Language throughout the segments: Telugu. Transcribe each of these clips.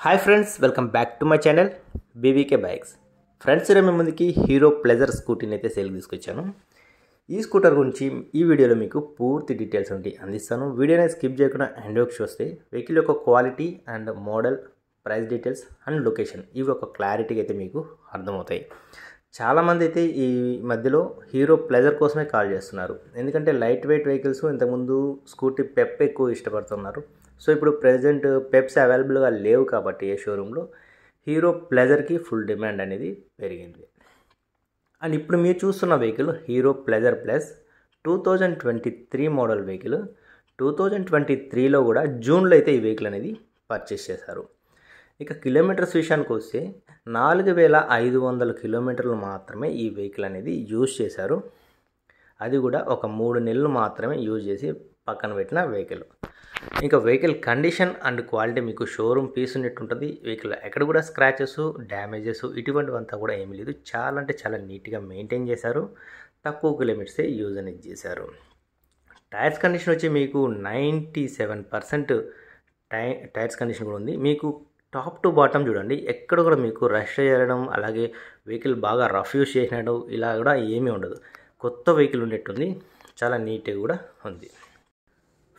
Hi friends, welcome back to my channel BVK bikes. Friends, ఈరోజు మీ ముందుకి హీరో ప్లెజర్ స్కూటీని అయితే సేల్కి తీసుకొచ్చాను. ఈ స్కూటర్ గురించి ఈ వీడియోలో మీకు పూర్తి డీటెయిల్స్ ఉంటే అందిస్తాను. వీడియోని స్కిప్ చేయకుండా ఎండ్ వరకు చూస్తే వెహికల్ యొక్క quality and model, price details and location ఇవి ఒక క్లారిటీగా అయితే మీకు అర్థమవుతాయి. చాలామంది అయితే ఈ మధ్యలో హీరో ప్లెజర్ కోసమే కాల్ చేస్తున్నారు. ఎందుకంటే లైట్ వెయిట్ వెహికల్స్ ఇంతకుముందు స్కూటీ పెప్ ఎక్కువ ఇష్టపడుతున్నారు. సో ఇప్పుడు ప్రెజెంట్ పెప్స్ అవైలబుల్గా లేవు కాబట్టి ఏ షోరూంలో హీరో ప్లెజర్కి ఫుల్ డిమాండ్ అనేది పెరిగింది. అండ్ ఇప్పుడు మీరు చూస్తున్న vehicle Hero Pleasure Plus 2023 model vehicle. 2023లో కూడా జూన్లో అయితే ఈ వెహికల్ అనేది పర్చేస్ చేశారు. ఇక కిలోమీటర్స్ విషయానికి వస్తే 4500 కిలోమీటర్లు మాత్రమే ఈ వెహికల్ అనేది యూజ్ చేశారు. అది కూడా ఒక 3 నెలలు మాత్రమే యూజ్ చేసి పక్కన పెట్టిన వెహికల్. ఇంకా వెహికల్ కండిషన్ అండ్ క్వాలిటీ మీకు షోరూమ్ పీస్ ఉన్నట్టు ఉంటుంది. వెహికల్ ఎక్కడ కూడా స్క్రాచెస్, డ్యామేజెస్ ఇటువంటివంతా కూడా ఏమీ లేదు. చాలా అంటే చాలా నీట్గా మెయింటైన్ చేశారు. తక్కువ కిలోమీటర్సే యూజ్ అనేది చేశారు. టైర్స్ కండిషన్ వచ్చి మీకు 97% టైర్స్ కండిషన్ కూడా ఉంది. మీకు టాప్ టు బాటమ్ చూడండి, ఎక్కడ కూడా మీకు రష్ చేయడం, అలాగే వెహికల్ బాగా రఫ్ యూజ్ చేసినట్టు ఇలా కూడా ఏమీ ఉండదు. కొత్త వెహికల్ ఉండేట్టుంది. చాలా నీట్గా కూడా ఉంది.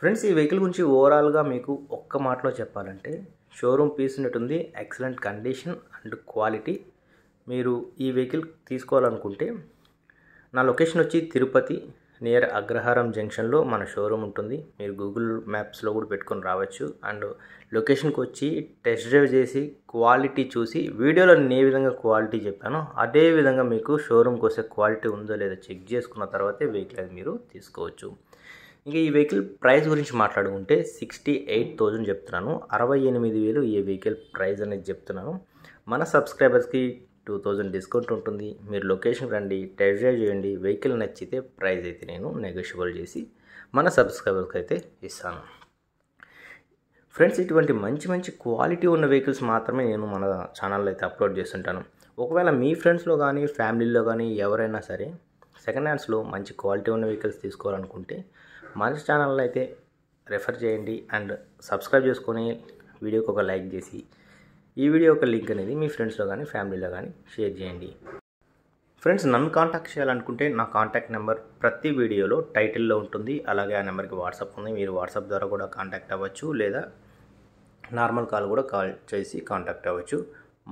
ఫ్రెండ్స్, ఈ వెహికల్ గురించి ఓవరాల్గా మీకు ఒక్క మాటలో చెప్పాలంటే షోరూమ్ పీస్ ఉన్నట్టుంది. Excellent condition and quality. మీరు ఈ వెహికల్ తీసుకోవాలనుకుంటే నా లొకేషన్ వచ్చి తిరుపతి నియర్ అగ్రహారం జంక్షన్లో మన షోరూమ్ ఉంటుంది. మీరు గూగుల్ మ్యాప్స్లో కూడా పెట్టుకొని రావచ్చు. అండ్ లొకేషన్కి వచ్చి టెస్ట్ డ్రైవ్ చేసి క్వాలిటీ చూసి వీడియోలో నేను ఏ విధంగా క్వాలిటీ చెప్పానో అదే విధంగా మీకు షోరూమ్కి వస్తే క్వాలిటీ ఉందో లేదో చెక్ చేసుకున్న తర్వాతే వెహికల్ అది మీరు తీసుకోవచ్చు. ఇంకా ఈ వెహికల్ ప్రైస్ గురించి మాట్లాడుకుంటే 68,000 చెప్తున్నాను. 68,000 ఈ వెహికల్ ప్రైస్ అనేది చెప్తున్నాను. మన సబ్స్క్రైబర్స్కి 2,000 డిస్కౌంట్ ఉంటుంది. మీరు లొకేషన్ రండి, టెస్ట్ డ్రైవ్ చేయండి. వెహికల్ నచ్చితే ప్రైస్ అయితే నేను నెగోషియబుల్ చేసి మన సబ్స్క్రైబర్స్కి అయితే ఇస్తాను. ఫ్రెండ్స్, ఇటువంటి మంచి మంచి క్వాలిటీ ఉన్న వెహికల్స్ మాత్రమే నేను మన ఛానల్లో అయితే అప్లోడ్ చేస్తుంటాను. ఒకవేళ మీ ఫ్రెండ్స్లో కానీ ఫ్యామిలీలో కానీ ఎవరైనా సరే సెకండ్ హ్యాండ్స్లో మంచి క్వాలిటీ ఉన్న వెహికల్స్ తీసుకోవాలనుకుంటే మన ఛానల్లో అయితే రెఫర్ చేయండి. అండ్ సబ్స్క్రైబ్ చేసుకొని వీడియోకి ఒక లైక్ చేసి ఈ వీడియో యొక్క లింక్ అనేది మీ ఫ్రెండ్స్లో కానీ ఫ్యామిలీలో కానీ షేర్ చేయండి. ఫ్రెండ్స్, నన్ను కాంటాక్ట్ చేయాలనుకుంటే నా కాంటాక్ట్ నెంబర్ ప్రతి వీడియోలో టైటిల్లో ఉంటుంది. అలాగే ఆ నెంబర్కి వాట్సాప్ ఉంది. మీరు వాట్సాప్ ద్వారా కూడా కాంటాక్ట్ అవ్వచ్చు, లేదా నార్మల్ కాల్ కూడా కాల్ చేసి కాంటాక్ట్ అవ్వచ్చు.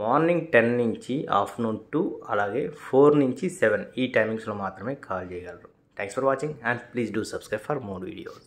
మార్నింగ్ 10 నుంచి ఆఫ్టర్నూన్ 2, అలాగే 4 నుంచి 7 ఈ టైమింగ్స్లో మాత్రమే కాల్ చేయగలరు. Thanks for watching and please do subscribe for more videos.